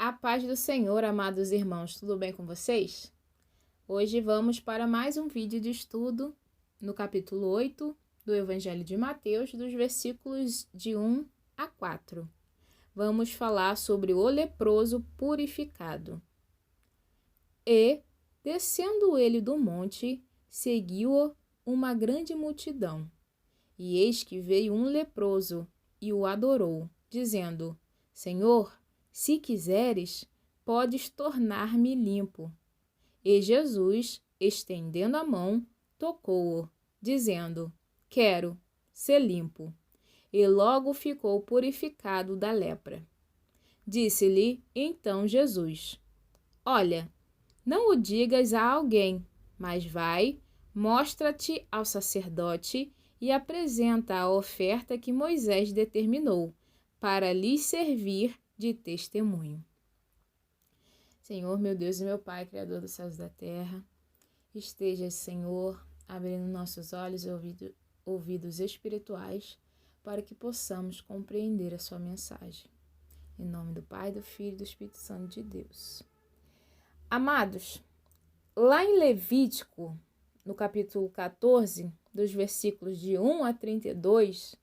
A paz do Senhor, amados irmãos, tudo bem com vocês? Hoje vamos para mais um vídeo de estudo no capítulo 8 do Evangelho de Mateus, dos versículos de 1 a 4. Vamos falar sobre o leproso purificado. E, descendo ele do monte, seguiu-o uma grande multidão. E eis que veio um leproso e o adorou, dizendo: Senhor, se quiseres, podes tornar-me limpo. E Jesus, estendendo a mão, tocou-o, dizendo: Quero ser limpo. E logo ficou purificado da lepra. Disse-lhe então Jesus: Olha, não o digas a alguém, mas vai, mostra-te ao sacerdote e apresenta a oferta que Moisés determinou, para lhes servir de testemunho. Senhor, meu Deus e meu Pai, Criador dos céus e da terra, esteja, Senhor, abrindo nossos olhos e ouvidos espirituais para que possamos compreender a sua mensagem. Em nome do Pai, do Filho e do Espírito Santo de Deus. Amados, lá em Levítico, no capítulo 14, dos versículos de 1 a 32,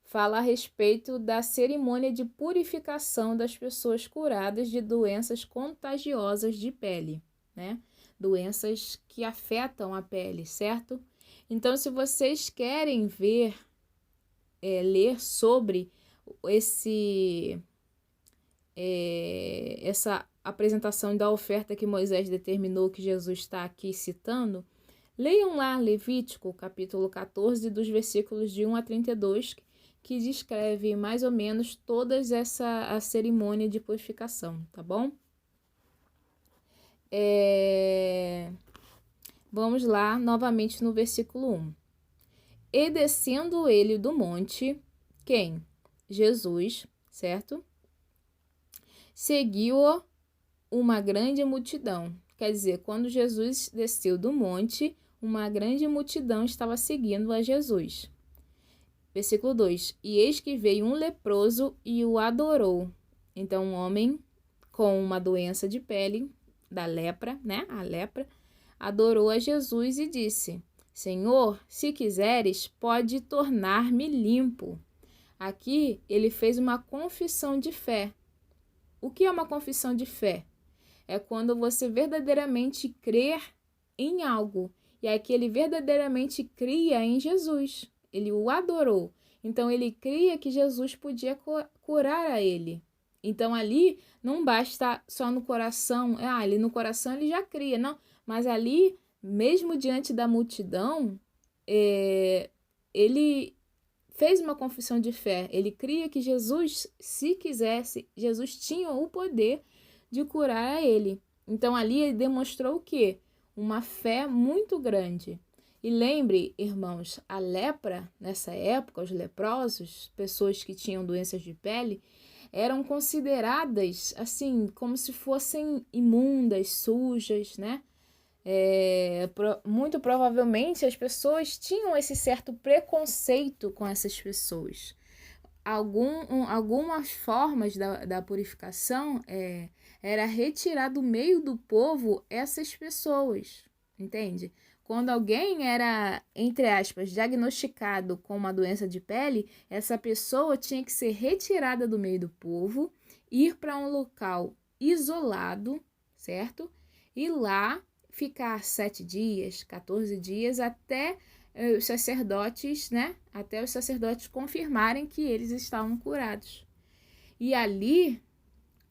fala a respeito da cerimônia de purificação das pessoas curadas de doenças contagiosas de pele, né? Doenças que afetam a pele, certo? Então, se vocês querem ler sobre essa apresentação da oferta que Moisés determinou, que Jesus está aqui citando, leiam lá Levítico, capítulo 14, dos versículos de 1 a 32, que descreve mais ou menos toda a cerimônia de purificação, tá bom? Vamos lá novamente no versículo 1. E descendo ele do monte, quem? Jesus, certo? Seguiu-o uma grande multidão. Quer dizer, quando Jesus desceu do monte, uma grande multidão estava seguindo a Jesus. Versículo 2. E eis que veio um leproso e o adorou. Então, um homem com uma doença de pele, da lepra, né? A lepra, adorou a Jesus e disse: Senhor, se quiseres, pode tornar-me limpo. Aqui, ele fez uma confissão de fé. O que é uma confissão de fé? É quando você verdadeiramente crer em algo. E aqui ele verdadeiramente cria em Jesus. Ele o adorou. Então, ele cria que Jesus podia curar a ele. Então, ali não basta só no coração. Ali no coração ele já cria, não. Mas ali, mesmo diante da multidão, ele fez uma confissão de fé. Ele cria que Jesus, se quisesse, Jesus tinha o poder de curar a ele. Então, ali ele demonstrou o quê? Uma fé muito grande. E lembre, irmãos, a lepra, nessa época, os leprosos, pessoas que tinham doenças de pele, eram consideradas, assim, como se fossem imundas, sujas, né? Muito provavelmente as pessoas tinham esse certo preconceito com essas pessoas. Algumas formas da purificação era retirar do meio do povo essas pessoas, entende? Quando alguém era, entre aspas, diagnosticado com uma doença de pele, essa pessoa tinha que ser retirada do meio do povo, ir para um local isolado, certo? E lá ficar 7 dias, 14 dias, até os sacerdotes, né? Até os sacerdotes confirmarem que eles estavam curados. E ali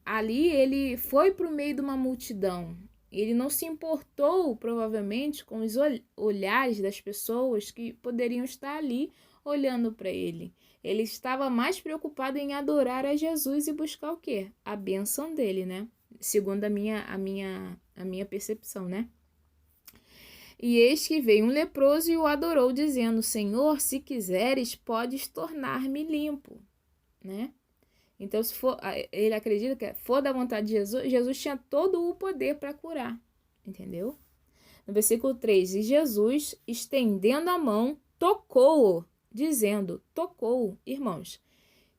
ele foi para o meio de uma multidão. Ele não se importou, provavelmente, com os olhares das pessoas que poderiam estar ali olhando para ele. Ele estava mais preocupado em adorar a Jesus e buscar o quê? A bênção dele, né? Segundo a minha percepção, né? E eis que veio um leproso e o adorou, dizendo: Senhor, se quiseres, podes tornar-me limpo, né? Então, se for, ele acredita que for da vontade de Jesus, Jesus tinha todo o poder para curar, entendeu? No versículo 3, e Jesus, estendendo a mão, tocou-o, dizendo, tocou, irmãos.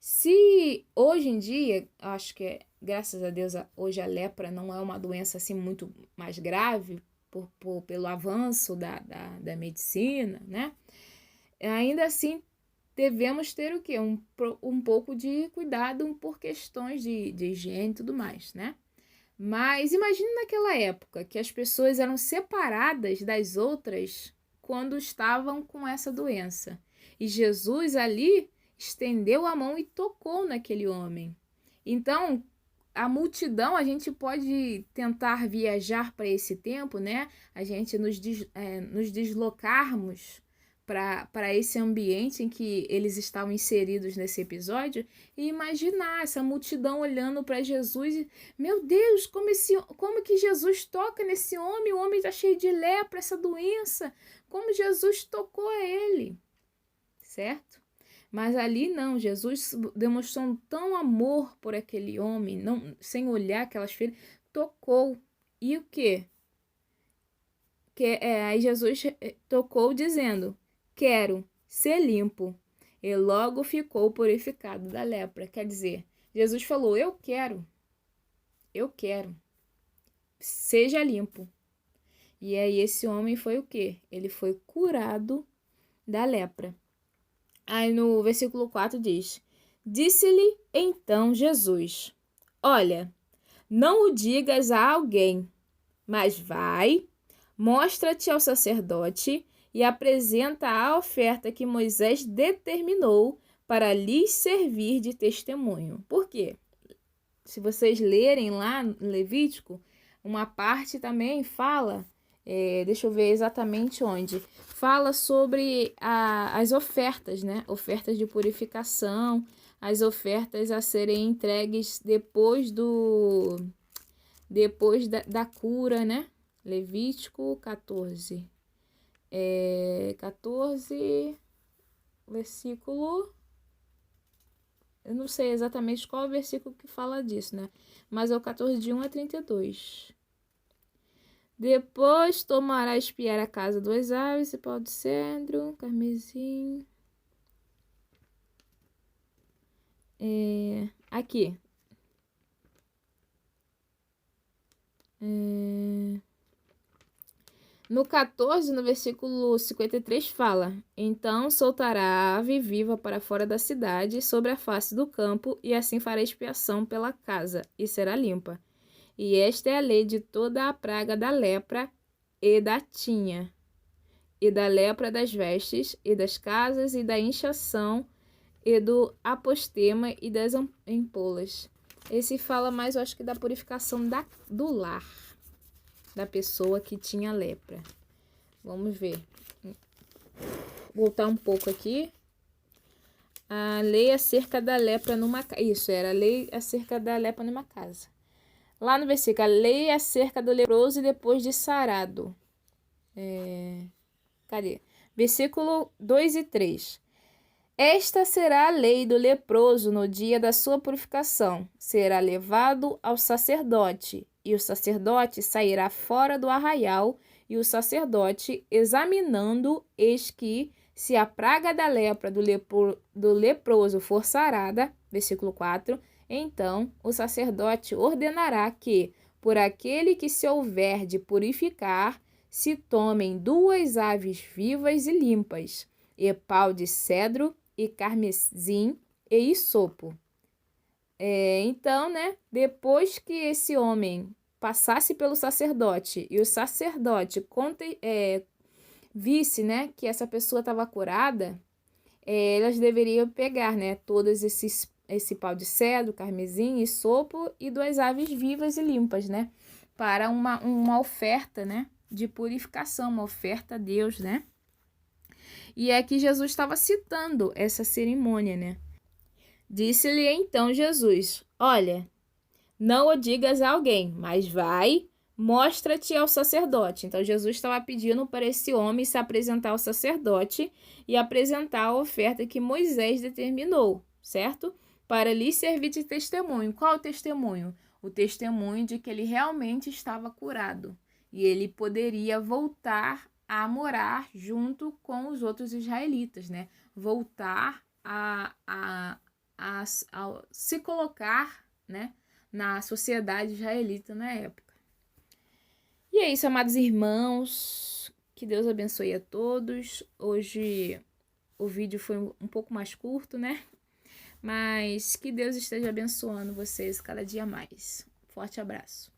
Se hoje em dia, acho que graças a Deus, hoje a lepra não é uma doença assim muito mais grave pelo avanço da medicina, né? Ainda assim, devemos ter o quê? Um pouco de cuidado por questões de higiene e tudo mais, né? Mas imagine naquela época que as pessoas eram separadas das outras quando estavam com essa doença. E Jesus ali estendeu a mão e tocou naquele homem. Então, a multidão, a gente pode tentar viajar para esse tempo, né? A gente nos deslocarmos para esse ambiente em que eles estavam inseridos nesse episódio e imaginar essa multidão olhando para Jesus e, meu Deus, como que Jesus toca nesse homem? O homem está cheio de lepra, essa doença. Como Jesus tocou a ele, certo? Mas ali não, Jesus demonstrou um tão amor por aquele homem, não, sem olhar aquelas feridas, tocou. E o quê? Aí Jesus tocou dizendo, quero ser limpo. E logo ficou purificado da lepra. Quer dizer, Jesus falou, eu quero, seja limpo. E aí esse homem foi o quê? Ele foi curado da lepra. Aí no versículo 4 diz, disse-lhe então Jesus, olha, não o digas a alguém, mas vai, mostra-te ao sacerdote e apresenta a oferta que Moisés determinou para lhes servir de testemunho. Por quê? Se vocês lerem lá no Levítico, uma parte também fala, deixa eu ver exatamente onde, fala sobre as ofertas, né? Ofertas de purificação, as ofertas a serem entregues depois da cura, né? Levítico 14. 14, versículo... Eu não sei exatamente qual é o versículo que fala disso, né? Mas é o 14, de 1 a 32. Depois tomará espiar a casa duas aves, pau de cedro, carmesim. Aqui. No 14, no versículo 53, fala: então soltará a ave viva para fora da cidade, sobre a face do campo, e assim fará expiação pela casa, e será limpa. E esta é a lei de toda a praga da lepra e da tinha, e da lepra das vestes, e das casas, e da inchação, e do apostema, e das empolas. Esse fala mais, eu acho que da purificação do lar, da pessoa que tinha lepra. Vamos ver. Voltar um pouco aqui. A lei acerca da lepra numa casa. Isso, era a lei acerca da lepra numa casa. Lá no versículo, a lei acerca do leproso e depois de sarado. Cadê? Versículo 2 e 3. Esta será a lei do leproso no dia da sua purificação. Será levado ao sacerdote, e o sacerdote sairá fora do arraial, e o sacerdote, examinando, eis que, se a praga da lepra do leproso for sarada, versículo 4, então o sacerdote ordenará que, por aquele que se houver de purificar, se tomem 2 aves vivas e limpas, e pau de cedro, e carmesim, e hisopo. Então, né, depois que esse homem passasse pelo sacerdote, e o sacerdote visse, né, que essa pessoa estava curada, elas deveriam pegar, né, todos esse pau de cedro, carmesim, hisopo e 2 aves vivas e limpas, né, para uma oferta, né, de purificação, uma oferta a Deus, né. E é que Jesus estava citando essa cerimônia, né? Disse-lhe então Jesus, olha, não o digas a alguém, mas vai, mostra-te ao sacerdote. Então Jesus estava pedindo para esse homem se apresentar ao sacerdote e apresentar a oferta que Moisés determinou, certo? Para lhe servir de testemunho. Qual o testemunho? O testemunho de que ele realmente estava curado e ele poderia voltar a morar junto com os outros israelitas, né? Voltar a se colocar, né, na sociedade israelita na época. E é isso, amados irmãos, que Deus abençoe a todos. Hoje o vídeo foi um pouco mais curto, né? Mas que Deus esteja abençoando vocês cada dia mais. Forte abraço.